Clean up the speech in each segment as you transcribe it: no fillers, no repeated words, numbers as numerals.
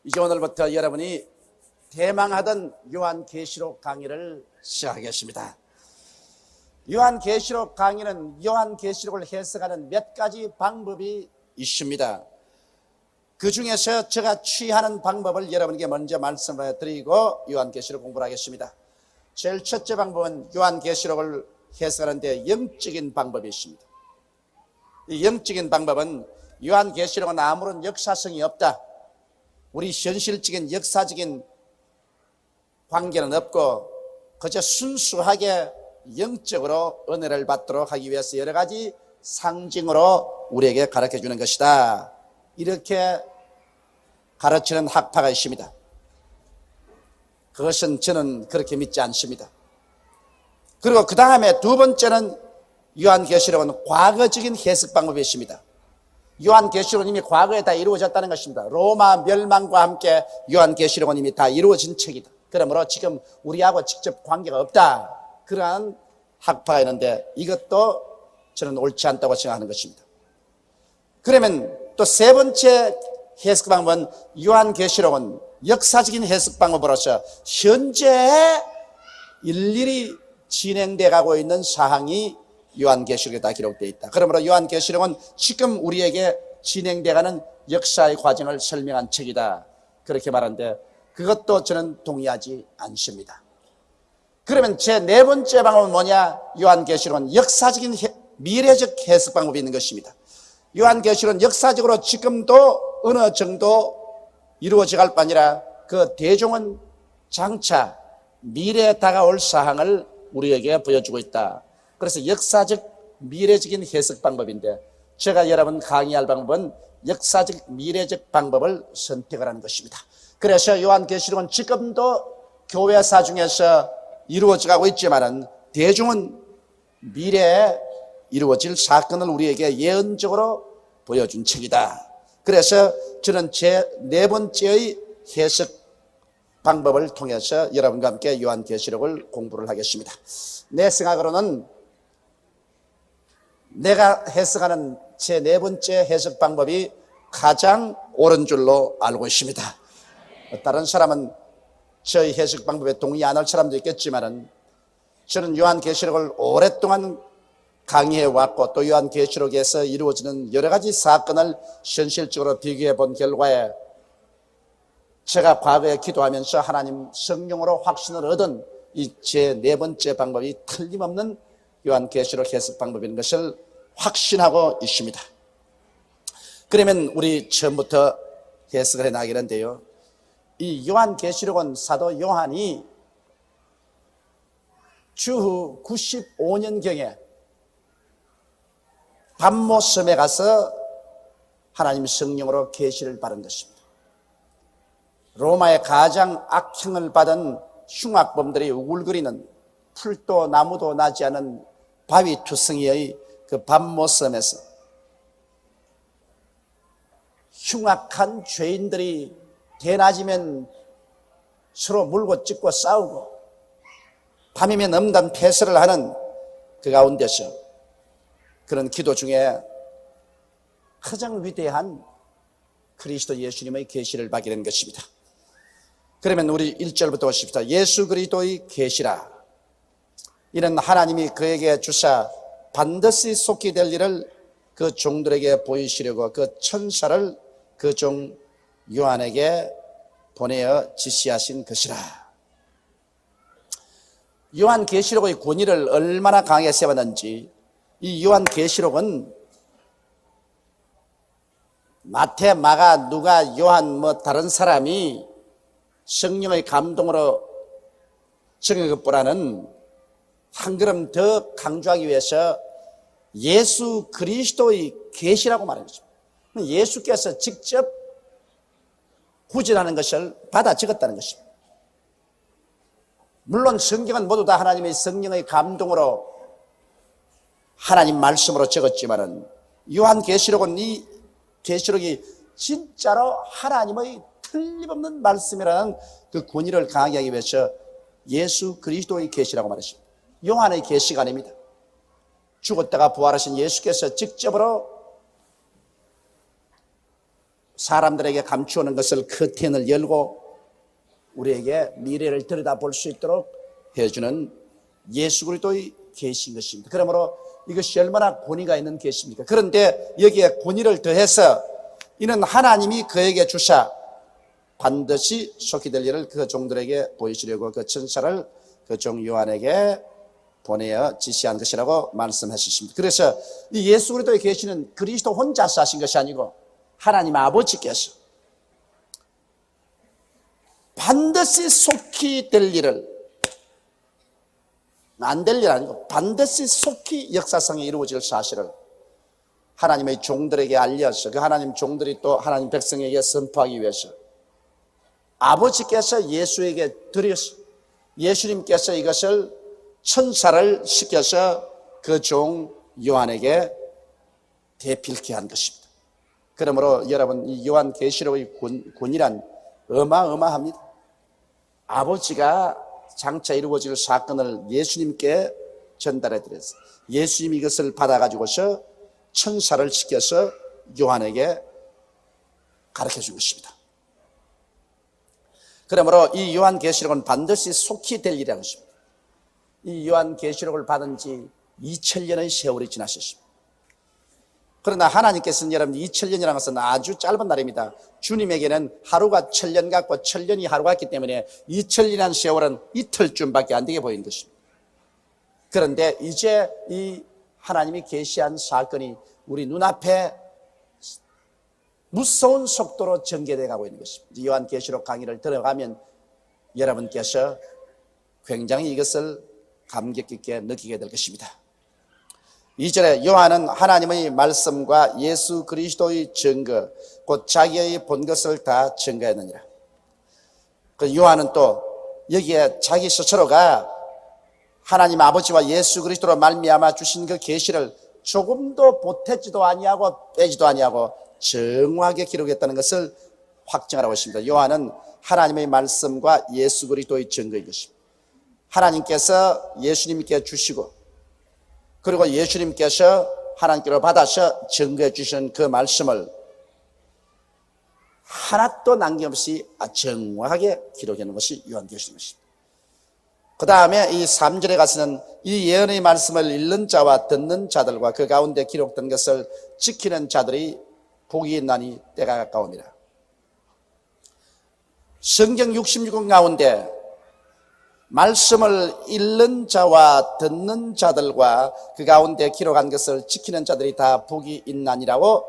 이제 오늘부터 여러분이 대망하던 요한계시록 강의를 시작하겠습니다. 요한계시록 강의는 요한계시록을 해석하는 몇 가지 방법이 있습니다. 그 중에서 제가 취하는 방법을 여러분에게 먼저 말씀을 드리고 요한계시록 공부를 하겠습니다. 제일 첫째 방법은 요한계시록을 해석하는 데 영적인 방법이 있습니다. 이 영적인 방법은 요한계시록은 아무런 역사성이 없다. 우리 현실적인 역사적인 관계는 없고 그저 순수하게 영적으로 은혜를 받도록 하기 위해서 여러 가지 상징으로 우리에게 가르쳐 주는 것이다. 이렇게 가르치는 학파가 있습니다. 그것은 저는 그렇게 믿지 않습니다. 그리고 그 다음에 두 번째는 요한계시록은 과거적인 해석 방법이 있습니다. 요한계시록은 이미 과거에 다 이루어졌다는 것입니다. 로마 멸망과 함께 요한계시록은 이미 다 이루어진 책이다. 그러므로 지금 우리하고 직접 관계가 없다. 그러한 학파가 있는데 이것도 저는 옳지 않다고 생각하는 것입니다. 그러면 또 세 번째 해석 방법은 요한계시록은 역사적인 해석 방법으로서 현재 일일이 진행돼 가고 있는 사항이 요한계시록에 다 기록되어 있다. 그러므로 요한계시록은 지금 우리에게 진행돼가는 역사의 과정을 설명한 책이다. 그렇게 말하는데 그것도 저는 동의하지 않습니다. 그러면 제 네 번째 방법은 뭐냐? 요한계시록은 역사적인 미래적 해석 방법이 있는 것입니다. 요한계시록은 역사적으로 지금도 어느 정도 이루어져 갈 뿐 아니라 그 대종은 장차 미래에 다가올 사항을 우리에게 보여주고 있다. 그래서 역사적 미래적인 해석 방법인데 제가 여러분 강의할 방법은 역사적 미래적 방법을 선택을 하는 것입니다. 그래서 요한계시록은 지금도 교회사 중에서 이루어져 가고 있지만은 대중은 미래에 이루어질 사건을 우리에게 예언적으로 보여준 책이다. 그래서 저는 제 네 번째의 해석 방법을 통해서 여러분과 함께 요한계시록을 공부를 하겠습니다. 내 생각으로는 내가 해석하는 제 네 번째 해석 방법이 가장 옳은 줄로 알고 있습니다. 다른 사람은 저희 해석 방법에 동의 안 할 사람도 있겠지만은 저는 요한계시록을 오랫동안 강의해 왔고 또 요한계시록에서 이루어지는 여러 가지 사건을 현실적으로 비교해 본 결과에 제가 과거에 기도하면서 하나님 성령으로 확신을 얻은 이 제 네 번째 방법이 틀림없는 요한계시록 해석 방법인 것을 확신하고 있습니다. 그러면 우리 처음부터 해석을 해나가겠는데요. 이 요한계시록은 사도 요한이 주후 95년경에 밤모섬에 가서 하나님 성령으로 계시를 받은 것입니다. 로마의 가장 악행을 받은 흉악범들이 우글거리는 풀도 나무도 나지 않은 바위 투성이의 그 밤모섬에서 흉악한 죄인들이 대낮이면 서로 물고 찢고 싸우고 밤이면 음담 패설을 하는 그 가운데서 그런 기도 중에 가장 위대한 그리스도 예수님의 계시를 받게 된 것입니다. 그러면 우리 1절부터 보십시다. 예수 그리스도의 계시라. 이는 하나님이 그에게 주사 반드시 속히 될 일을 그 종들에게 보이시려고 그 천사를 그 종 요한에게 보내어 지시하신 것이라. 요한계시록의 권위를 얼마나 강하게 세웠는지 이 요한계시록은 마태, 마가, 누가, 요한 다른 사람이 성령의 감동으로 적은 것보다는 한 걸음 더 강조하기 위해서 예수 그리스도의 계시라고 말하는 것입니다. 예수께서 직접 구절하는 것을 받아 적었다는 것입니다. 물론 성경은 모두 다 하나님의 성령의 감동으로 하나님 말씀으로 적었지만은 요한계시록은 이 계시록이 진짜로 하나님의 틀림없는 말씀이라는 그 권위를 강하게 하기 위해서 예수 그리스도의 계시라고 말했습니다. 요한의 계시가 아닙니다. 죽었다가 부활하신 예수께서 직접으로 사람들에게 감추어놓은 것을 커튼을 열고 우리에게 미래를 들여다볼 수 있도록 해주는 예수 그리스도의 계신 것입니다. 그러므로 이것이 얼마나 권위가 있는 계십니까? 그런데 여기에 권위를 더해서 이는 하나님이 그에게 주사 반드시 속히 될 일을 그 종들에게 보이시려고 그 천사를 그 종 요한에게 보내어 지시한 것이라고 말씀하셨습니다. 그래서 이 예수 그리스도에 계시는 그리스도 혼자서 하신 것이 아니고 하나님 아버지께서 반드시 속히 될 일을, 안 될 일 아니고 반드시 속히 역사상에 이루어질 사실을 하나님의 종들에게 알려서 그 하나님 종들이 또 하나님 백성에게 선포하기 위해서 아버지께서 예수에게 드려서 예수님께서 이것을 천사를 시켜서 그 종 요한에게 대필케 한 것입니다. 그러므로 여러분, 이 요한계시록의 권위란 어마어마합니다. 아버지가 장차 이루어질 사건을 예수님께 전달해 드렸어요. 예수님이 이것을 받아가지고서 천사를 시켜서 요한에게 가르쳐 준 것입니다. 그러므로 이 요한계시록은 반드시 속히 될 일이라는 것입니다. 이 요한계시록을 받은 지 2000년의 세월이 지나셨습니다. 그러나 하나님께서는 여러분 2000년이라는 것은 아주 짧은 날입니다. 주님에게는 하루가 1000년 같고 1000년이 하루 같기 때문에 2000년이라는 세월은 이틀쯤밖에 안 되게 보이는 것입니다. 그런데 이제 이 하나님이 계시한 사건이 우리 눈앞에 무서운 속도로 전개되어 가고 있는 것입니다. 요한계시록 강의를 들어가면 여러분께서 굉장히 이것을 감격 깊게 느끼게 될 것입니다. 2절에 요한은 하나님의 말씀과 예수 그리스도의 증거 곧 자기의 본 것을 다 증거했느니라. 그 요한은 또 여기에 자기 스스로가 하나님 아버지와 예수 그리스도로 말미암아 주신 그 계시를 조금도 보태지도 아니하고 빼지도 아니하고 정확하게 기록했다는 것을 확증하라고 했습니다. 요한은 하나님의 말씀과 예수 그리스도의 증거인 것입니다. 하나님께서 예수님께 주시고 그리고 예수님께서 하나님께로 받아서 증거해 주신 그 말씀을 하나도 남김없이 정확하게 기록해 놓은 것이 요한계시록입니다. 그 다음에 이 3절에 가서는 이 예언의 말씀을 읽는 자와 듣는 자들과 그 가운데 기록된 것을 지키는 자들이 복이 있나니 때가 가까우니라. 성경 66권 가운데 말씀을 읽는 자와 듣는 자들과 그 가운데 기록한 것을 지키는 자들이 다 복이 있나니라고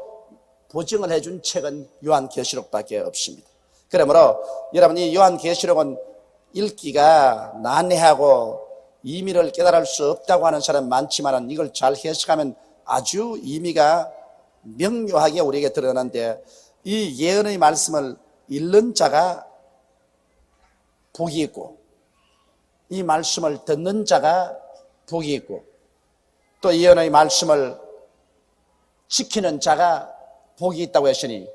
보증을 해준 책은 요한계시록밖에 없습니다. 그러므로 여러분, 이 요한계시록은 읽기가 난해하고 의미를 깨달을 수 없다고 하는 사람 많지만 이걸 잘 해석하면 아주 의미가 명료하게 우리에게 드러나는데, 이 예언의 말씀을 읽는 자가 복이 있고 이 말씀을 듣는 자가 복이 있고 또 예언의 말씀을 지키는 자가 복이 있다고 했으니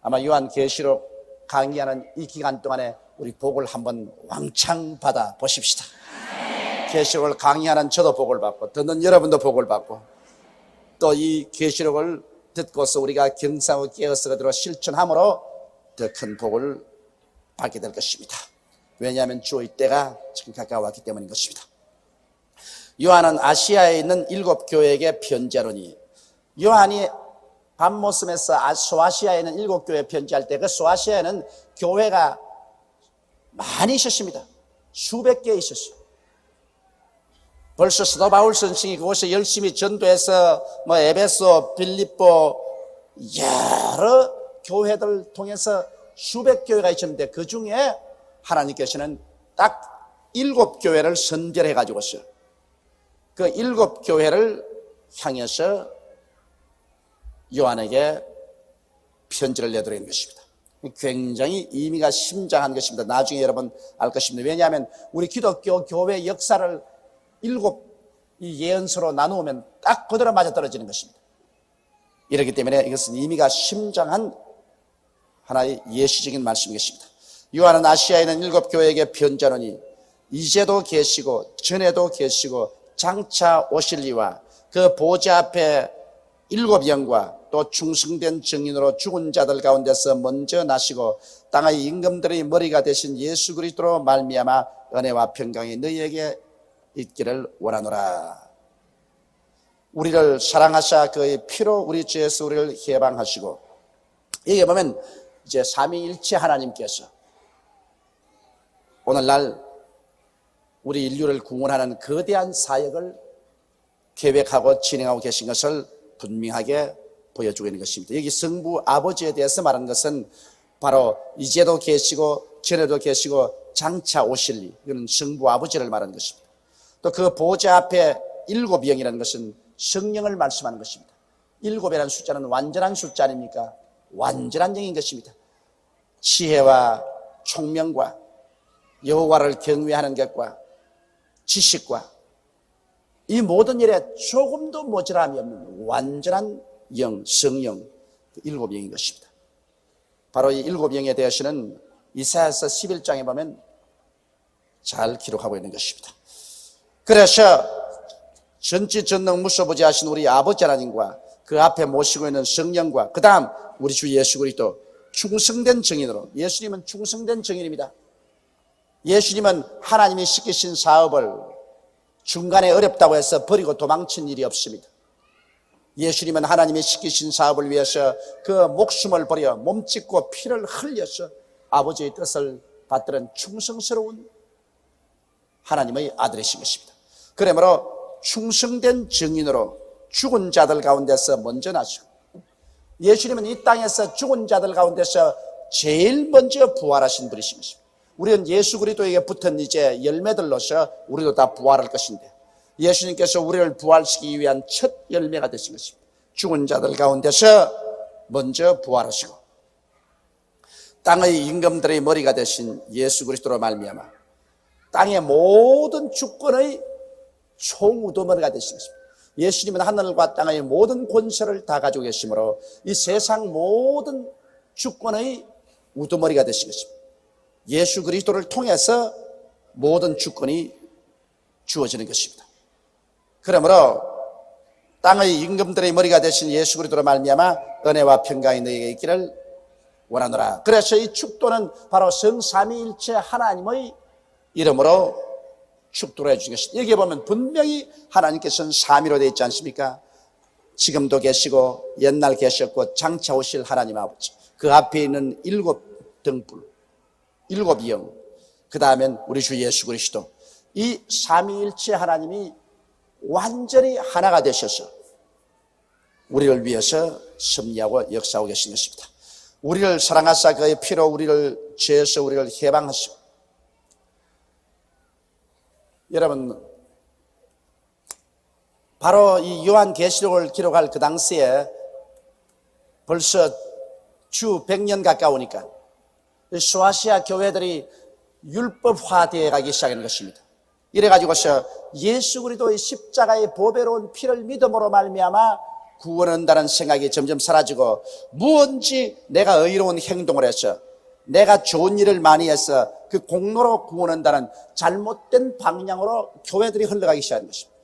아마 요한계시록 강의하는 이 기간 동안에 우리 복을 한번 왕창 받아 보십시다. 계시록을 강의하는 저도 복을 받고 듣는 여러분도 복을 받고 또 이 계시록을 듣고서 우리가 경상하고 깨어서 그대로 실천함으로 더 큰 복을 받게 될 것입니다. 왜냐하면 주의 때가 지금 가까웠기 때문인 것입니다. 요한은 아시아에 있는 7 교회에게 편지하노니, 요한이 밤모섬에서 소아시아에 있는 7 교회에 편지할 때 그 소아시아에는 교회가 많이 있었습니다. 수백 개 있었어요. 벌써 사도 바울 선생이 그곳에 열심히 전도해서 에베소, 빌립보 여러 교회들 통해서 수백 교회가 있었는데 그 중에 하나님께서는 딱 7 교회를 선별해 가지고서 그 7 교회를 향해서 요한에게 편지를 내드리는 것입니다. 굉장히 의미가 심장한 것입니다. 나중에 여러분 알 것입니다. 왜냐하면 우리 기독교 교회 역사를 7 이 예언서로 나누면 딱 그대로 맞아떨어지는 것입니다. 이렇기 때문에 이것은 의미가 심장한 하나의 예시적인 말씀이겠습니다. 요한은 아시아에 있는 7 교회에게 편지하노니 이제도 계시고 전에도 계시고 장차 오실 이와 그 보좌 앞에 일곱 영과 또 충성된 증인으로 죽은 자들 가운데서 먼저 나시고 땅의 임금들의 머리가 되신 예수 그리스도로 말미암아 은혜와 평강이 너희에게 있기를 원하노라. 우리를 사랑하사 그의 피로 우리 죄에서 우리를 해방하시고, 여기 보면 이제 삼위일체 하나님께서 오늘날 우리 인류를 구원하는 거대한 사역을 계획하고 진행하고 계신 것을 분명하게 보여주고 있는 것입니다. 여기 성부 아버지에 대해서 말하는 것은 바로 이제도 계시고 전에도 계시고 장차 오실 이, 이거는 성부 아버지를 말하는 것입니다. 또 그 보좌 앞에 일곱 영이라는 것은 성령을 말씀하는 것입니다. 일곱이라는 숫자는 완전한 숫자 아닙니까? 완전한 영인 것입니다. 지혜와 총명과 여호와를 경외하는 것과 지식과 이 모든 일에 조금도 모자람이 없는 완전한 영, 성령, 일곱 영인 것입니다. 바로 이 일곱 영에 대해서는 이사야서 11장에 보면 잘 기록하고 있는 것입니다. 그래서 전지전능 무소부지하신 우리 아버지 하나님과 그 앞에 모시고 있는 성령과 그 다음 우리 주 예수 그리스도 충성된 증인으로, 예수님은 충성된 증인입니다. 예수님은 하나님이 시키신 사업을 중간에 어렵다고 해서 버리고 도망친 일이 없습니다. 예수님은 하나님이 시키신 사업을 위해서 그 목숨을 버려 몸짓고 피를 흘려서 아버지의 뜻을 받들은 충성스러운 하나님의 아들이신 것입니다. 그러므로 충성된 증인으로 죽은 자들 가운데서 먼저 나시고, 예수님은 이 땅에서 죽은 자들 가운데서 제일 먼저 부활하신 분이신 것입니다. 우리는 예수 그리스도에게 붙은 이제 열매들로서 우리도 다 부활할 것인데, 예수님께서 우리를 부활시키기 위한 첫 열매가 되신 것입니다. 죽은 자들 가운데서 먼저 부활하시고 땅의 임금들의 머리가 되신 예수 그리스도로 말미암아 땅의 모든 주권의 총우두머리가 되신 것입니다. 예수님은 하늘과 땅의 모든 권세를 다 가지고 계시므로 이 세상 모든 주권의 우두머리가 되신 것입니다. 예수 그리스도를 통해서 모든 주권이 주어지는 것입니다. 그러므로 땅의 임금들의 머리가 되신 예수 그리스도로 말미암아 은혜와 평강이 너희에게 있기를 원하노라. 그래서 이 축도는 바로 성삼위일체 하나님의 이름으로 축도를 해주신 것입니다. 여기에 보면 분명히 하나님께서는 삼위로 되어 있지 않습니까? 지금도 계시고 옛날 계셨고 장차 오실 하나님 아버지, 그 앞에 있는 일곱 등불, 일곱 영, 그 다음엔 우리 주 예수 그리스도, 이 삼위일체 하나님이 완전히 하나가 되셔서 우리를 위해서 섭리하고 역사하고 계신 것입니다. 우리를 사랑하사 그의 피로 우리를 죄에서 우리를 해방하시고, 여러분 바로 이 요한계시록을 기록할 그 당시에 벌써 주 100년 가까우니까 소아시아 교회들이 율법화되어 가기 시작하는 것입니다. 이래가지고서 예수 그리스도의 십자가의 보배로운 피를 믿음으로 말미암아 구원한다는 생각이 점점 사라지고, 무언지 내가 의로운 행동을 해서 내가 좋은 일을 많이 해서 그 공로로 구원한다는 잘못된 방향으로 교회들이 흘러가기 시작한 것입니다.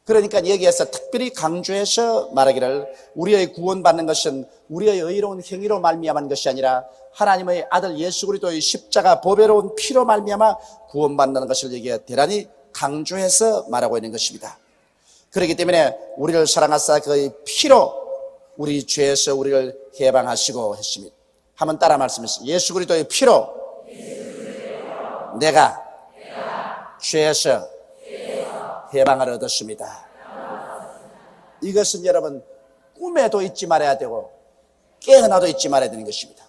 그러니까 여기에서 특별히 강조해서 말하기를, 우리의 구원받는 것은 우리의 의로운 행위로 말미암은 것이 아니라 하나님의 아들 예수 그리스도의 십자가 보배로운 피로 말미암아 구원받는 것을 여기에 대단히 강조해서 말하고 있는 것입니다. 그렇기 때문에 우리를 사랑하사 그의 피로 우리 죄에서 우리를 해방하시고 했습니다. 한번 따라 말씀하세요. 예수 그리스도의 피로 내가 죄에서 해방을 얻었습니다. 이것은 여러분 꿈에도 잊지 말아야 되고 깨어나도 잊지 말아야 되는 것입니다.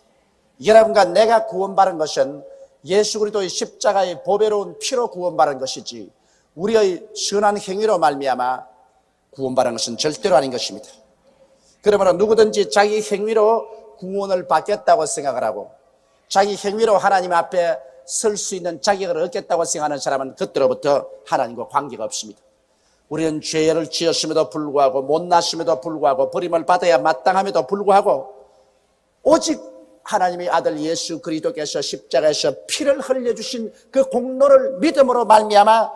여러분과 내가 구원받은 것은 예수 그리스도의 십자가의 보배로운 피로 구원받은 것이지 우리의 선한 행위로 말미암아 구원받은 것은 절대로 아닌 것입니다. 그러므로 누구든지 자기 행위로 구원을 받겠다고 생각을 하고 자기 행위로 하나님 앞에 설 수 있는 자격을 얻겠다고 생각하는 사람은 그때로부터 하나님과 관계가 없습니다. 우리는 죄를 지었음에도 불구하고 못났음에도 불구하고 버림을 받아야 마땅함에도 불구하고 오직 하나님의 아들 예수 그리스도께서 십자가에서 피를 흘려주신 그 공로를 믿음으로 말미암아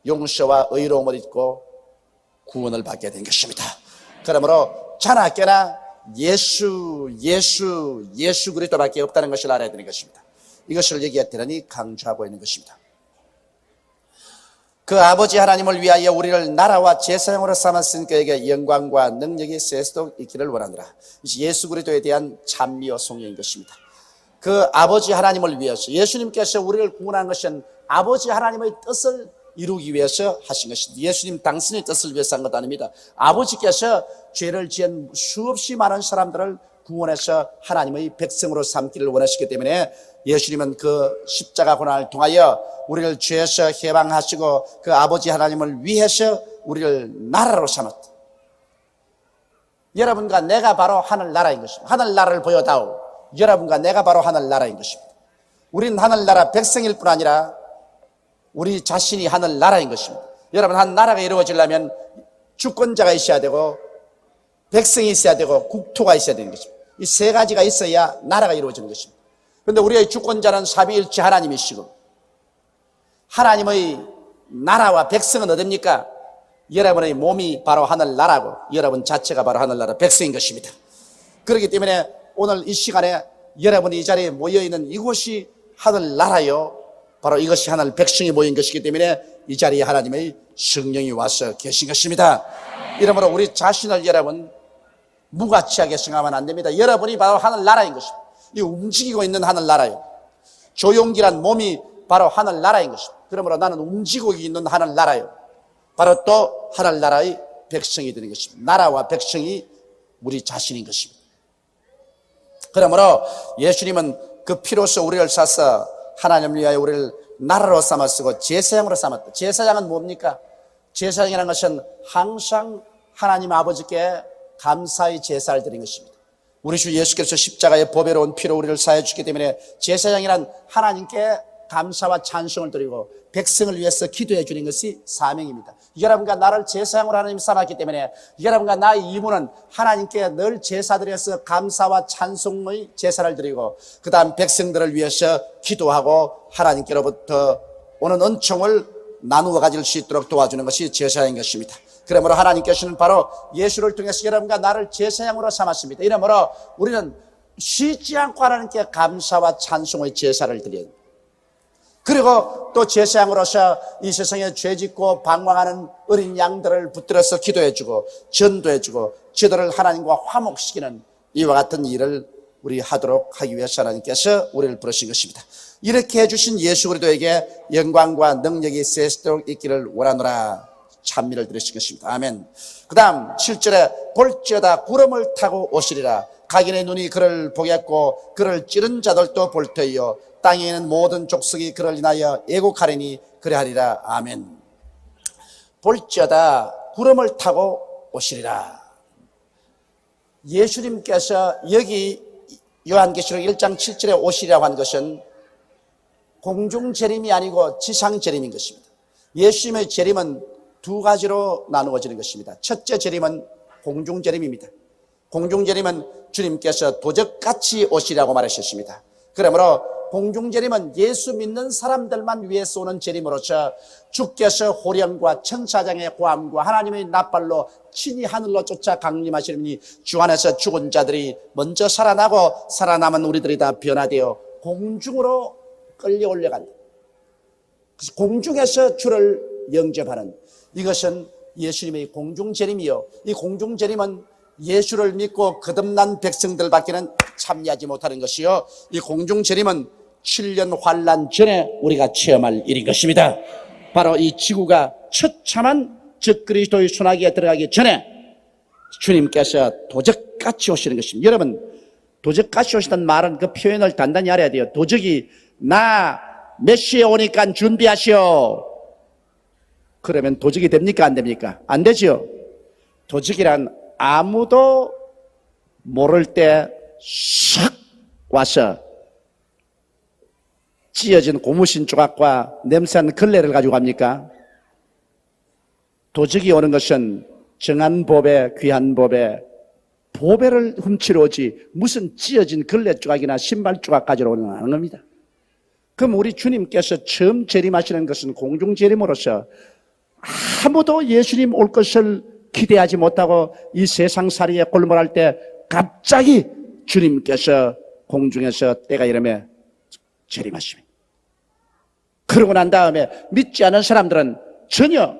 용서와 의로움을 얻고 구원을 받게 된 것입니다. 그러므로 자나깨나 예수 그리스도밖에 없다는 것을 알아야 되는 것입니다. 이것을 여기에 대단히 강조하고 있는 것입니다. 그 아버지 하나님을 위하여 우리를 나라와 제사장으로 삼았으니 그에게 영광과 능력이 세세도록 있기를 원하노라. 예수 그리스도에 대한 찬미와 송영인 것입니다. 그 아버지 하나님을 위해서 예수님께서 우리를 구원한 것은 아버지 하나님의 뜻을 이루기 위해서 하신 것입니다. 예수님 당신의 뜻을 위해서 한 것 아닙니다. 아버지께서 죄를 지은 수없이 많은 사람들을 구원해서 하나님의 백성으로 삼기를 원하시기 때문에 예수님은 그 십자가 고난을 통하여 우리를 죄에서 해방하시고 그 아버지 하나님을 위해서 우리를 나라로 삼았다. 여러분과 내가 바로 하늘나라인 것입니다. 하늘나라를 보여다오. 여러분과 내가 바로 하늘나라인 것입니다. 우리는 하늘나라 백성일 뿐 아니라 우리 자신이 하늘나라인 것입니다. 여러분, 하늘나라가 이루어지려면 주권자가 있어야 되고 백성이 있어야 되고 국토가 있어야 되는 것입니다. 이 세 가지가 있어야 나라가 이루어지는 것입니다. 그런데 우리의 주권자는 삼위일체 하나님이시고 하나님의 나라와 백성은 어딥니까? 여러분의 몸이 바로 하늘나라고 여러분 자체가 바로 하늘나라 백성인 것입니다. 그렇기 때문에 오늘 이 시간에 여러분이 이 자리에 모여있는 이곳이 하늘나라요, 바로 이것이 하늘 백성이 모인 것이기 때문에 이 자리에 하나님의 성령이 와서 계신 것입니다. 이러므로 우리 자신을 여러분 무가치하게 생각하면 안 됩니다. 여러분이 바로 하늘나라인 것입니다. 이 움직이고 있는 하늘나라예요. 조용기란 몸이 바로 하늘나라인 것입니다. 그러므로 나는 움직이고 있는 하늘나라예요. 바로 또 하늘나라의 백성이 되는 것입니다. 나라와 백성이 우리 자신인 것입니다. 그러므로 예수님은 그 피로써 우리를 사서 하나님을 위하여 우리를 나라로 삼았고 제사장으로 삼았다. 제사장은 뭡니까? 제사장이라는 것은 항상 하나님 아버지께 감사의 제사를 드린 것입니다. 우리 주 예수께서 십자가의 보배로운 피로 우리를 사해 주기 때문에 제사장이란 하나님께 감사와 찬송을 드리고 백성을 위해서 기도해 주는 것이 사명입니다. 여러분과 나를 제사장으로 하나님 삼았기 때문에 여러분과 나의 임무는 하나님께 늘 제사드려서 감사와 찬송의 제사를 드리고 그 다음 백성들을 위해서 기도하고 하나님께로부터 오는 은총을 나누어 가질 수 있도록 도와주는 것이 제사장인 것입니다. 그러므로 하나님께서는 바로 예수를 통해서 여러분과 나를 제사장으로 삼았습니다. 이러므로 우리는 쉬지 않고 하나님께 감사와 찬송의 제사를 드려야 합니다. 그리고 또 제사장으로서 이 세상에 죄짓고 방황하는 어린 양들을 붙들어서 기도해주고 전도해주고 저들을 하나님과 화목시키는 이와 같은 일을 우리 하도록 하기 위해서 하나님께서 우리를 부르신 것입니다. 이렇게 해주신 예수 그리스도에게 영광과 능력이 세세도록 있기를 원하노라 찬미를 드리신 것입니다. 아멘. 그 다음 7절에 볼지어다 구름을 타고 오시리라. 각인의 눈이 그를 보겠고 그를 찌른 자들도 볼 터이요 땅에 있는 모든 족속이 그를 인하여 애곡하리니 그래하리라. 아멘. 볼지어다 구름을 타고 오시리라. 예수님께서 여기 요한계시록 1장 7절에 오시리라고 한 것은 공중 재림이 아니고 지상 재림인 것입니다. 예수님의 재림은 두 가지로 나누어지는 것입니다. 첫째 재림은 공중 재림입니다. 공중 재림은 주님께서 도적같이 오시라고 말하셨습니다. 그러므로 공중 재림은 예수 믿는 사람들만 위해서 오는 재림으로서 주께서 호령과 천사장의 고함과 하나님의 낫발로 친히 하늘로 쫓아 강림하시리니 주 안에서 죽은 자들이 먼저 살아나고 살아남은 우리들이 다 변화되어 공중으로 끌려 올려간다. 공중에서 주를 영접하는 이것은 예수님의 공중 재림이요, 이 공중 재림은 예수를 믿고 거듭난 백성들밖에는 참여하지 못하는 것이요, 이 공중 재림은 7년 환란 전에 우리가 체험할 일인 것입니다. 바로 이 지구가 처참한 적그리스도의 소나기에 들어가기 전에 주님께서 도적같이 오시는 것입니다. 여러분, 도적같이 오시다는 말은 그 표현을 단단히 알아야 돼요. 도적이 나 몇 시에 오니까 준비하시오. 그러면 도적이 됩니까? 안 됩니까? 안 되죠. 도적이란 아무도 모를 때 싹 와서 찢어진 고무신 조각과 냄새난 걸레를 가지고 갑니까? 도적이 오는 것은 정한 법에, 귀한 법에 보배를 훔치러 오지 무슨 찢어진 걸레 조각이나 신발 조각 가지러 오는 건 아닌 겁니다. 그럼 우리 주님께서 처음 재림하시는 것은 공중 재림으로서 아무도 예수님 올 것을 기대하지 못하고 이 세상살이에 골몰할 때 갑자기 주님께서 공중에서 때가 이름에 재림하십니다. 그러고 난 다음에 믿지 않은 사람들은 전혀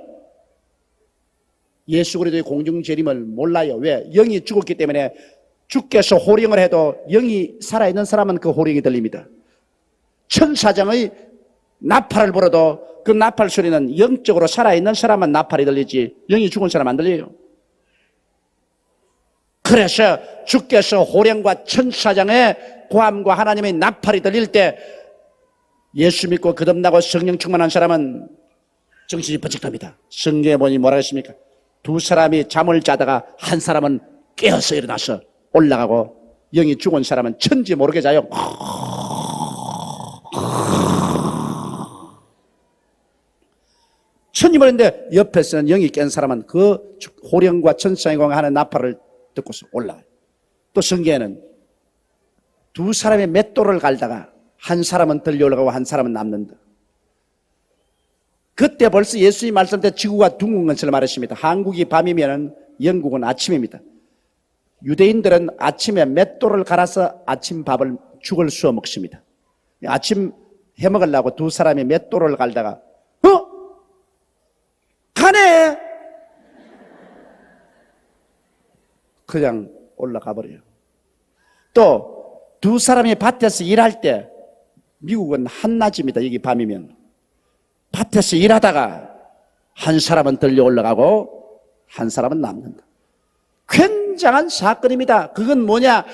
예수 그리스도의 공중 재림을 몰라요. 왜? 영이 죽었기 때문에 주께서 호령을 해도 영이 살아있는 사람은 그 호령이 들립니다. 천사장의 나팔을 불어도 그 나팔 소리는 영적으로 살아있는 사람만 나팔이 들리지 영이 죽은 사람 안 들려요. 그래서 주께서 호령과 천사장의 고함과 하나님의 나팔이 들릴 때 예수 믿고 거듭나고 성령 충만한 사람은 정신이 번쩍 듭니다. 성경에 보니 뭐라 했습니까? 두 사람이 잠을 자다가 한 사람은 깨어서 일어나서 올라가고 영이 죽은 사람은 천지 모르게 자요. 천지 모르는데 옆에서는 영이 깬 사람은 그 호령과 천사의 공하는 나팔을 듣고서 올라가요. 또 성경에는 두 사람의 맷돌을 갈다가 한 사람은 들려 올라가고 한 사람은 남는다. 그때 벌써 예수님 말씀 때 지구가 둥근 것을 말했습니다. 한국이 밤이면 영국은 아침입니다. 유대인들은 아침에 맷돌을 갈아서 아침밥을 죽을 쑤어 먹습니다. 아침 해 먹으려고 두 사람이 맷돌을 갈다가 가네! 그냥 올라가 버려요. 또 두 사람이 밭에서 일할 때 미국은 한낮입니다. 여기 밤이면 밭에서 일하다가 한 사람은 들려 올라가고 한 사람은 남는다. 굉장한 사건입니다. 그건 뭐냐?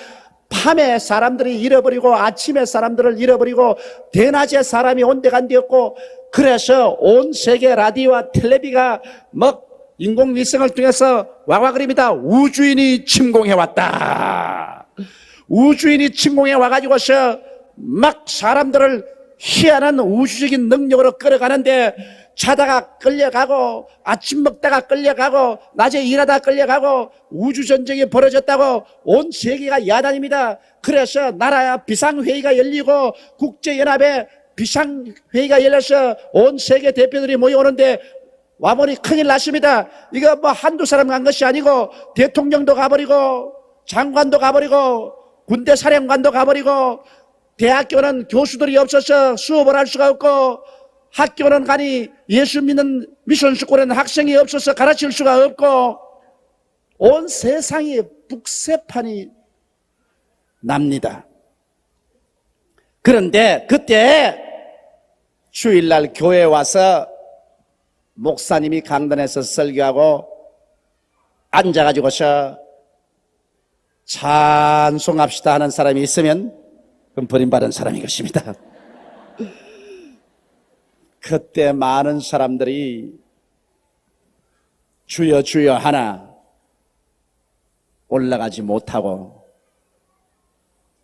밤에 사람들이 잃어버리고 아침에 사람들을 잃어버리고 대낮에 사람이 온데간데 없고 그래서 온 세계 라디오와 텔레비가 막 인공위성을 통해서 와와그립니다. 우주인이 침공해왔다. 우주인이 침공해 와가지고서 막 사람들을 희한한 우주적인 능력으로 끌어가는데 자다가 끌려가고 아침 먹다가 끌려가고 낮에 일하다가 끌려가고 우주전쟁이 벌어졌다고 온 세계가 야단입니다. 그래서 나라 비상회의가 열리고 국제연합에 비상회의가 열려서 온 세계 대표들이 모여오는데 와보니 큰일 났습니다. 이거 뭐 한두 사람 간 것이 아니고 대통령도 가버리고 장관도 가버리고 군대 사령관도 가버리고 대학교는 교수들이 없어서 수업을 할 수가 없고 학교는 가니 예수 믿는 미션 스쿨에는 학생이 없어서 가르칠 수가 없고 온 세상이 북새판이 납니다. 그런데 그때 주일날 교회에 와서 목사님이 강단에서 설교하고 앉아가지고서 찬송합시다 하는 사람이 있으면 그럼 버림받은 사람인 것입니다. 그때 많은 사람들이 주여 주여 하나 올라가지 못하고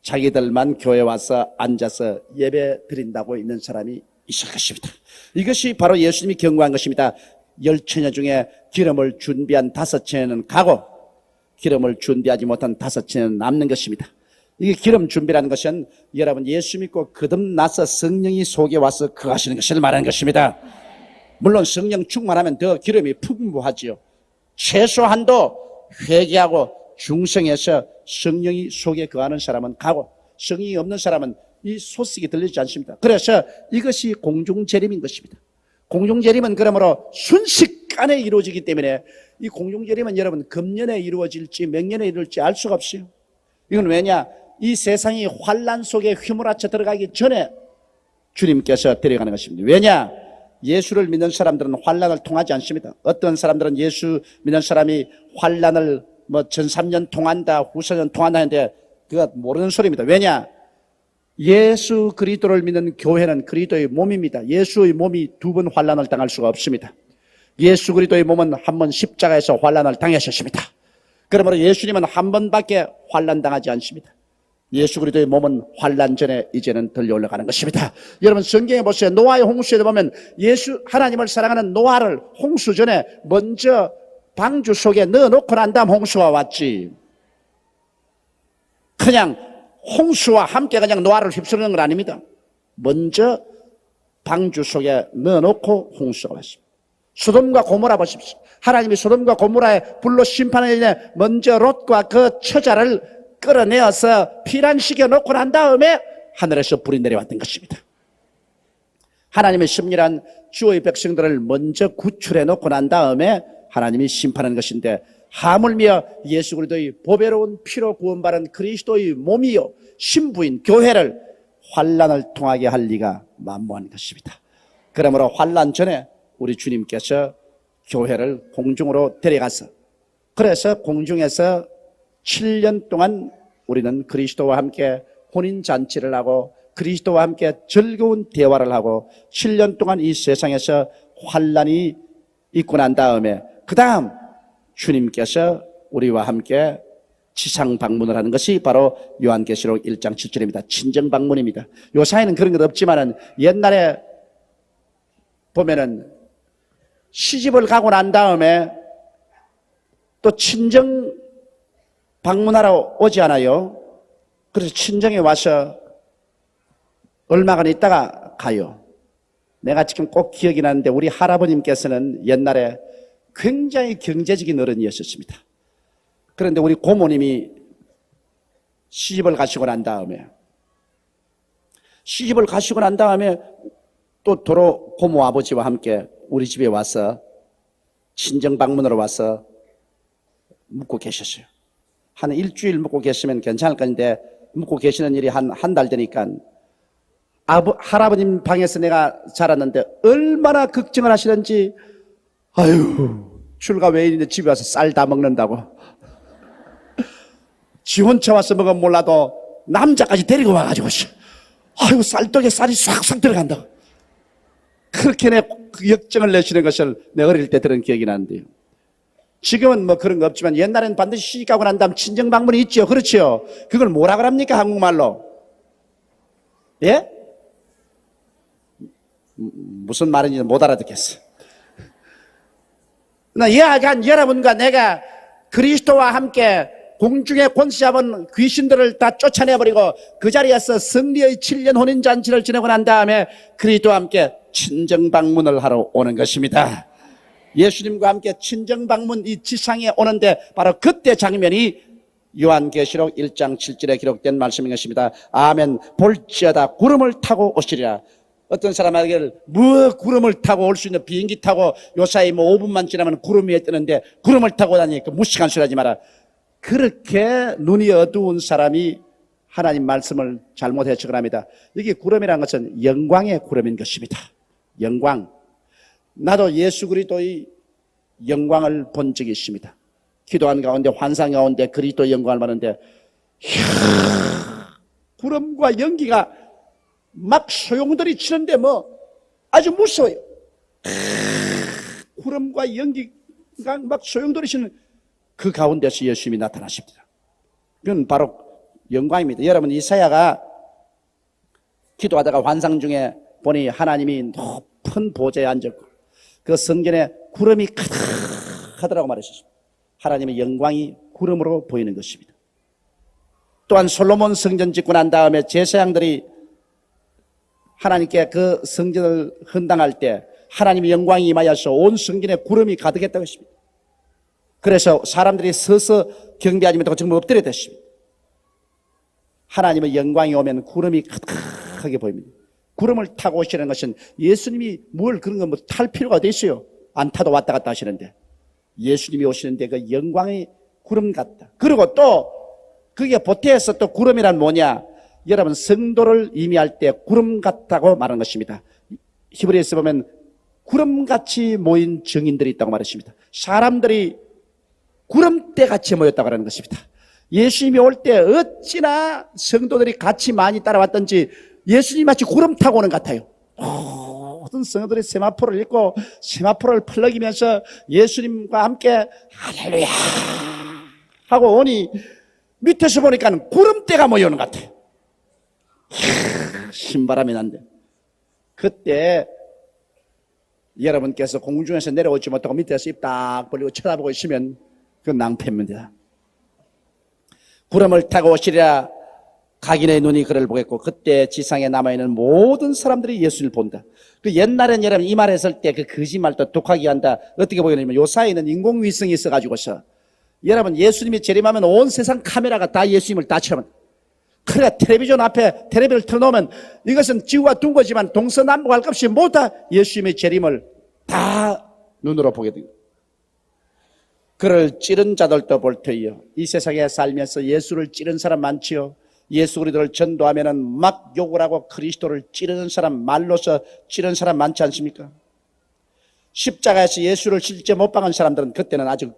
자기들만 교회 와서 앉아서 예배 드린다고 있는 사람이 있을 것입니다. 이것이 바로 예수님이 경고한 것입니다. 10처녀 중에 기름을 준비한 5처녀는 가고 기름을 준비하지 못한 5처녀는 남는 것입니다. 이게 기름 준비라는 것은 여러분 예수 믿고 거듭나서 성령이 속에 와서 거하시는 것을 말하는 것입니다. 물론 성령 충만하면 더 기름이 풍부하지요. 최소한도 회개하고 중생해서 성령이 속에 거하는 사람은 가고 성령이 없는 사람은 이 소식이 들리지 않습니다. 그래서 이것이 공중재림인 것입니다. 공중재림은 그러므로 순식간에 이루어지기 때문에 이 공중재림은 여러분 금년에 이루어질지 몇 년에 이루어질지 알 수가 없어요. 이건 왜냐? 이 세상이 환난 속에 휘몰아쳐 들어가기 전에 주님께서 데려가는 것입니다. 왜냐? 예수를 믿는 사람들은 환난을 통하지 않습니다. 어떤 사람들은 예수 믿는 사람이 환난을 전 3년 통한다, 후사년 통한다 하는데 그거 모르는 소리입니다. 왜냐? 예수 그리스도를 믿는 교회는 그리스도의 몸입니다. 예수의 몸이 2번 환난을 당할 수가 없습니다. 예수 그리스도의 몸은 한 번 십자가에서 환난을 당하셨습니다. 그러므로 예수님은 한 번밖에 환난 당하지 않습니다. 예수 그리스도의 몸은 환난 전에 이제는 들려 올라가는 것입니다. 여러분 성경에 보세요. 노아의 홍수에 보면 예수 하나님을 사랑하는 노아를 홍수 전에 먼저 방주 속에 넣어놓고 난 다음 홍수가 왔지. 그냥 홍수와 함께 그냥 노아를 휩쓰는 건 아닙니다. 먼저 방주 속에 넣어놓고 홍수가 왔습니다. 소돔과 고모라 보십시오. 하나님이 소돔과 고모라의 불로 심판을 위해 먼저 롯과 그 처자를 끌어내어서 피난시켜 놓고 난 다음에 하늘에서 불이 내려왔던 것입니다. 하나님의 심리란 주의 백성들을 먼저 구출해 놓고 난 다음에 하나님이 심판하는 것인데, 하물며 예수 그리스도의 보배로운 피로 구원받은 그리스도의 몸이요 신부인 교회를 환난을 통하게 할 리가 만무한 것입니다. 그러므로 환난 전에 우리 주님께서 교회를 공중으로 데려가서, 그래서 공중에서 7년 동안 우리는 그리스도와 함께 혼인잔치를 하고 그리스도와 함께 즐거운 대화를 하고 7년 동안 이 세상에서 환난이 있고 난 다음에 그 다음 주님께서 우리와 함께 지상 방문을 하는 것이 바로 요한계시록 1장 7절입니다. 친정 방문입니다. 요 사이는 그런 것 없지만은 옛날에 보면은 시집을 가고 난 다음에 또 친정 방문하러 오지 않아요? 그래서 친정에 와서 얼마간 있다가 가요. 내가 지금 꼭 기억이 나는데 우리 할아버님께서는 옛날에 굉장히 경제적인 어른이었습니다. 그런데 우리 고모님이 시집을 가시고 난 다음에 또 도로 고모 아버지와 함께 우리 집에 와서 친정 방문으로 와서 묵고 계셨어요. 한 일주일 묵고 계시면 괜찮을 건데 묵고 계시는 일이 한 달 되니까 할아버님 방에서 내가 자랐는데 얼마나 걱정을 하시는지, 아유, 출가 외인인데 집에 와서 쌀 다 먹는다고. 지 혼자 와서 먹으면 몰라도 남자까지 데리고 와가지고, 아유, 쌀떡에 쌀이 싹싹 들어간다고. 그렇게 그 역정을 내시는 것을 내 어릴 때 들은 기억이 나는데요. 지금은 뭐 그런 거 없지만 옛날에는 반드시 시집가고 난 다음 친정 방문이 있죠. 그렇죠. 그걸 뭐라 그럽니까, 한국말로? 예? 무슨 말인지 못 알아듣겠어요. 나 이야기한 여러분과 내가 그리스도와 함께 공중에 권세 잡은 귀신들을 다 쫓아내버리고 그 자리에서 승리의 7년 혼인잔치를 지내고 난 다음에 그리스도와 함께 친정방문을 하러 오는 것입니다. 예수님과 함께 친정방문, 이 지상에 오는데 바로 그때 장면이 요한계시록 1장 7절에 기록된 말씀인 것입니다. 아멘. 볼지어다 구름을 타고 오시리라. 어떤 사람에게 뭐 구름을 타고 올 수 있는 비행기 타고 요사이 뭐 5분만 지나면 구름 위에 뜨는데 구름을 타고 다니니까 무식한 소리 하지 마라. 그렇게 눈이 어두운 사람이 하나님 말씀을 잘못 해석을 합니다. 이게 구름이라는 것은 영광의 구름인 것입니다. 영광. 나도 예수 그리스도의 영광을 본 적이 있습니다. 기도한 가운데 환상 가운데 그리스도의 영광을 봤는데 구름과 연기가 막 소용돌이 치는데 뭐 아주 무서워요. 구름과 연기가 막 소용돌이 치는 그 가운데서 예수님이 나타나십니다. 그건 바로 영광입니다. 여러분, 이사야가 기도하다가 환상 중에 보니 하나님이 높은 보좌에 앉았고 그 성전에 구름이 가득하더라고 말하셨습니다. 하나님의 영광이 구름으로 보이는 것입니다. 또한 솔로몬 성전 짓고 난 다음에 제사장들이 하나님께 그 성전을 헌당할 때 하나님의 영광이 임하여서 온 성전에 구름이 가득했다고 했습니다. 그래서 사람들이 서서 경배하지 못하고 전부 엎드려댔습니다. 하나님의 영광이 오면 구름이 가득하게 보입니다. 구름을 타고 오시는 것은 예수님이 뭘 그런 거 뭐 탈 필요가 어디 있어요? 안 타도 왔다 갔다 하시는데 예수님이 오시는데 그 영광이 구름 같다. 그리고 또 그게 보태에서 또 구름이란 뭐냐? 여러분, 성도를 의미할 때 구름 같다고 말하는 것입니다. 히브리서에 보면 구름같이 모인 증인들이 있다고 말했습니다. 사람들이 구름대같이 모였다고 하는 것입니다. 예수님이 올 때 어찌나 성도들이 같이 많이 따라왔던지 예수님이 마치 구름 타고 오는 것 같아요. 모든 성도들이 세마포를 읽고 세마포를 펄럭이면서 예수님과 함께 할렐루야 하고 오니 밑에서 보니까 구름대가 모여오는 것 같아요. 신바람이 난데 그때 여러분께서 공중에서 내려오지 못하고 밑에서 입 딱 벌리고 쳐다보고 있으면 그건 낭패입니다. 구름을 타고 오시리라. 각인의 눈이 그를 보겠고 그때 지상에 남아있는 모든 사람들이 예수를 본다. 그 옛날엔 여러분 이 말 했을 때 그 거짓말도 독하게 한다. 어떻게 보겠냐면 요 사이에는 인공위성이 있어가지고서 여러분 예수님이 재림하면 온 세상 카메라가 다 예수님을 다 촬영합니다. 그러니까 텔레비전 앞에 텔레비전을 틀어놓으면 이것은 지구와 둥거지만 동서남북 할 것 없이 모두 다 예수님의 재림을 다 눈으로 보게 됩니다. 그를 찌른 자들도 볼 터이요. 이 세상에 살면서 예수를 찌른 사람 많지요. 예수 그리스도를 전도하면은 막 욕을 하고 그리스도를 찌르는 사람, 말로서 찌르는 사람 많지 않습니까? 십자가에서 예수를 실제 못 박은 사람들은 그때는 아직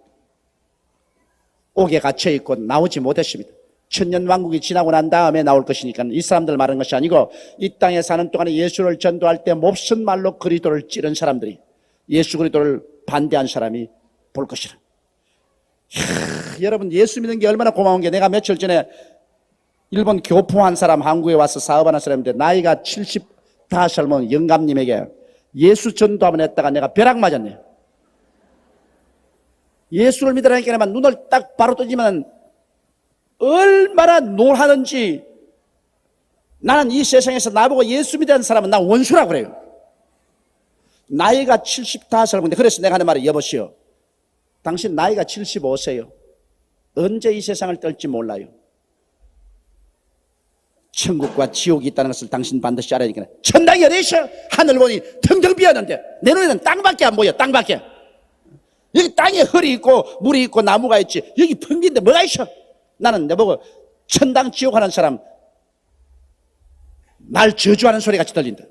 옥에 갇혀 있고 나오지 못했습니다. 천년왕국이 지나고 난 다음에 나올 것이니까 이 사람들 말하는 것이 아니고 이 땅에 사는 동안에 예수를 전도할 때 몹쓸 말로 그리스도를 찌른 사람들이 예수 그리스도를 반대한 사람이 볼 것이라. 여러분 예수 믿는 게 얼마나 고마운 게 내가 며칠 전에 일본 교포한 사람 한국에 와서 사업하는 사람인데 나이가 75살 먹은 영감님에게 예수 전도 한번 했다가 내가 벼락 맞았네요. 예수를 믿으라니까 눈을 딱 바로 뜨지만 얼마나 놀하는지. 나는 이 세상에서 나보고 예수 믿는 사람은 나 원수라고 그래요. 나이가 75살 먹는데 그래서 내가 하는 말이 여보시오, 당신 나이가 75세요. 언제 이 세상을 뜰지 몰라요. 천국과 지옥이 있다는 것을 당신 반드시 알아야 되니까. 천당이 어디 있어? 하늘 보니 텅텅 비었는데 내 눈에는 땅밖에 안 보여. 땅밖에. 여기 땅에 흙이 있고 물이 있고 나무가 있지 여기 펑빈데 뭐가 있어? 나는 내보고 천당 지옥 하는 사람 날 저주하는 소리 같이 들린다.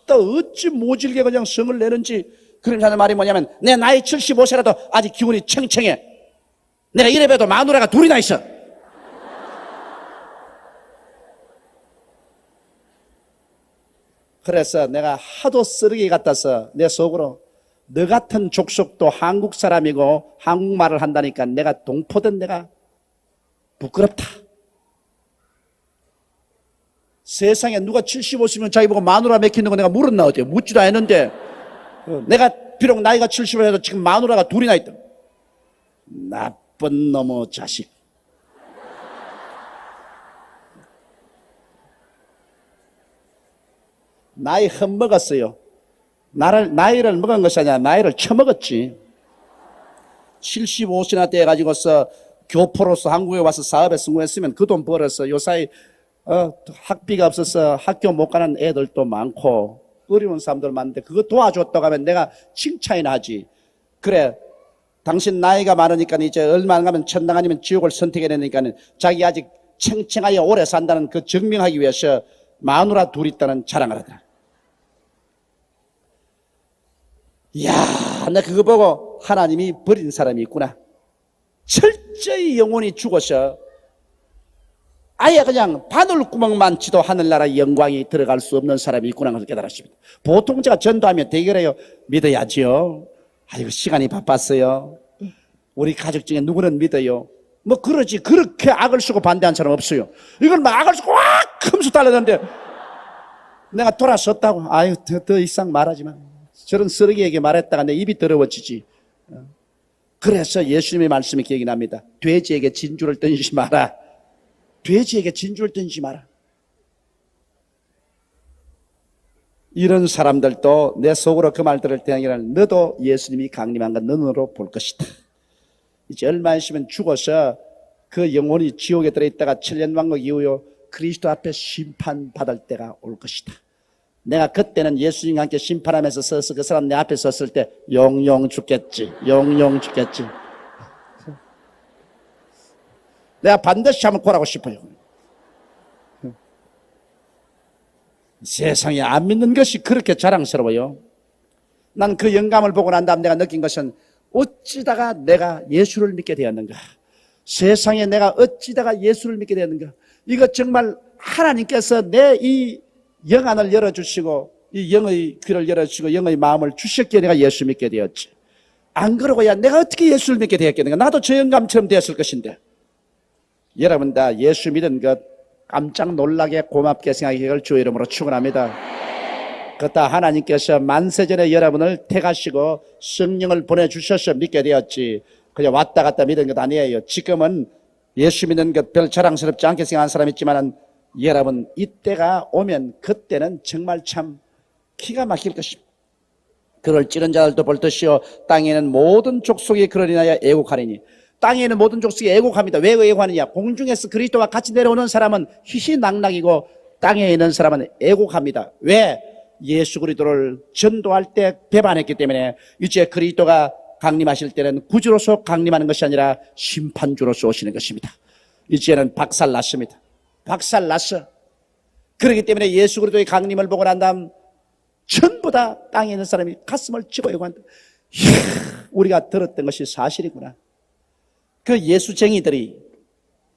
또 어찌 모질게 그냥 성을 내는지. 그런 하는 말이 뭐냐면 내 나이 75세라도 아직 기운이 청청해. 내가 이래 봬도 마누라가 둘이나 있어. 그래서 내가 하도 쓰레기 같아서 내 속으로 너 같은 족속도 한국 사람이고 한국말을 한다니까 내가 동포든 내가 부끄럽다. 세상에 누가 75세면 자기 보고 마누라 맥히는 거 내가 물었나 어때요? 묻지도 않았는데 내가 비록 나이가 70을 해도 지금 마누라가 둘이나 있다. 나쁜 놈의 자식. 나이 헛먹었어요. 나이를 먹은 것이 아니라 나이를 처먹었지. 75세나 돼 가지고서 교포로서 한국에 와서 사업에 성공했으면 그 돈 벌어서 요사이 학비가 없어서 학교 못 가는 애들도 많고 어려운 사람들 많은데 그거 도와줬다고 하면 내가 칭찬이나 하지. 그래 당신 나이가 많으니까 이제 얼마 안 가면 천당 아니면 지옥을 선택해야 되니까 자기 아직 챙챙하게 오래 산다는 그 증명하기 위해서 마누라 둘 있다는 자랑을 하더라. 이야, 나 그거 보고 하나님이 버린 사람이 있구나. 철저히 영혼이 죽어서 아예 그냥 바늘구멍만 치도 하늘나라 영광이 들어갈 수 없는 사람이 있구나 그걸 깨달았습니다. 보통 제가 전도하면 대결해요. 믿어야지요. 아이고 시간이 바빴어요. 우리 가족 중에 누구는 믿어요. 뭐 그러지. 그렇게 악을 쓰고 반대한 사람 없어요. 이건 막 악을 쓰고 확 큼수 달라는데 내가 돌아섰다고. 아유 더 이상 말하지 마. 저런 쓰레기에게 말했다가 내 입이 더러워지지. 그래서 예수님의 말씀이 기억이 납니다. 돼지에게 진주를 던지지 마라. 돼지에게 진주를 던지지 마라. 이런 사람들도 내 속으로 그 말 들을 때는 너도 예수님이 강림한 건 눈으로 볼 것이다. 이제 얼마 있으면 죽어서 그 영혼이 지옥에 들어있다가 천년왕국 이후에 그리스도 앞에 심판받을 때가 올 것이다. 내가 그때는 예수님과 함께 심판하면서 서서 그 사람 내 앞에 섰을 때 영영 죽겠지. 영영 죽겠지. 내가 반드시 한번 고라고 싶어요. 세상에 안 믿는 것이 그렇게 자랑스러워요. 난 그 영감을 보고 난 다음 내가 느낀 것은 어찌다가 내가 예수를 믿게 되었는가. 세상에 내가 어찌다가 예수를 믿게 되었는가. 이거 정말 하나님께서 내 이 영안을 열어주시고 이 영의 귀를 열어주시고 영의 마음을 주셨기에 내가 예수 믿게 되었지. 안 그러고야 내가 어떻게 예수를 믿게 되었겠는가. 나도 저 영감처럼 되었을 것인데. 여러분 다 예수 믿은 것 깜짝 놀라게 고맙게 생각하기를 주의 이름으로 축원합니다. 그렇다 하나님께서 만세전에 여러분을 택하시고 성령을 보내주셔서 믿게 되었지. 그냥 왔다 갔다 믿은 것 아니에요. 지금은 예수 믿는 것 별 자랑스럽지 않게 생각하는 사람이 있지만 여러분 이때가 오면 그때는 정말 참 기가 막힐 것입니다. 그를 찌른 자들도 볼 것이요 땅에는 모든 족속이 그를 인하여 애곡하리니. 땅에는 모든 족속이 애곡합니다. 왜 애곡하느냐? 공중에서 그리스도와 같이 내려오는 사람은 희희낙낙이고 땅에 있는 사람은 애곡합니다. 왜? 예수 그리스도를 전도할 때 배반했기 때문에. 이제 그리스도가 강림하실 때는 구주로서 강림하는 것이 아니라 심판주로서 오시는 것입니다. 이제는 박살났습니다. 박살났어. 그렇기 때문에 예수 그리스도의 강림을 보고 난 다음 전부 다 땅에 있는 사람이 가슴을 집어이고 한다. 우리가 들었던 것이 사실이구나. 그 예수쟁이들이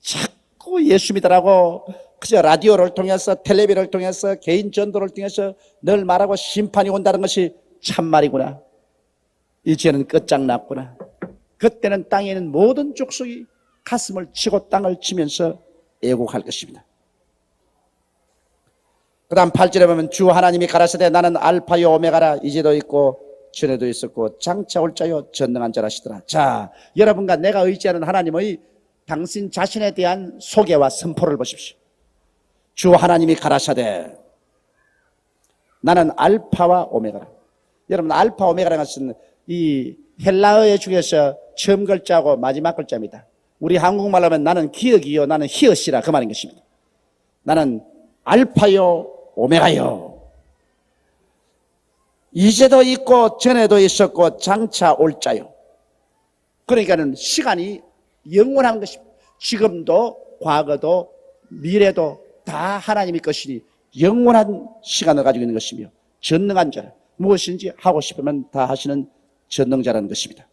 자꾸 예수 믿으라고 그저 라디오를 통해서 텔레비를 통해서 개인 전도를 통해서 늘 말하고 심판이 온다는 것이 참말이구나. 이제는 끝장났구나. 그때는 땅에 있는 모든 족속이 가슴을 치고 땅을 치면서 애곡할 것입니다. 그 다음 8절에 보면 주 하나님이 가라사대 나는 알파요 오메가라. 이제도 있고 전에도 있었고 장차 올 자요 전능한 자라시더라. 자, 여러분과 내가 의지하는 하나님의 당신 자신에 대한 소개와 선포를 보십시오. 주 하나님이 가라사대 나는 알파와 오메가라. 여러분 알파 오메가라는 것은 이 헬라어 중에서 처음 글자하고 마지막 글자입니다. 우리 한국말로 하면 나는 기억이요 나는 히읗이라 그 말인 것입니다. 나는 알파요 오메가요. 이제도 있고 전에도 있었고 장차 올 자요. 그러니까는 시간이 영원한 것입니다. 지금도 과거도 미래도 다 하나님의 것이니 영원한 시간을 가지고 있는 것이며 전능한 자라. 무엇인지 하고 싶으면 다 하시는 전능자라는 것입니다.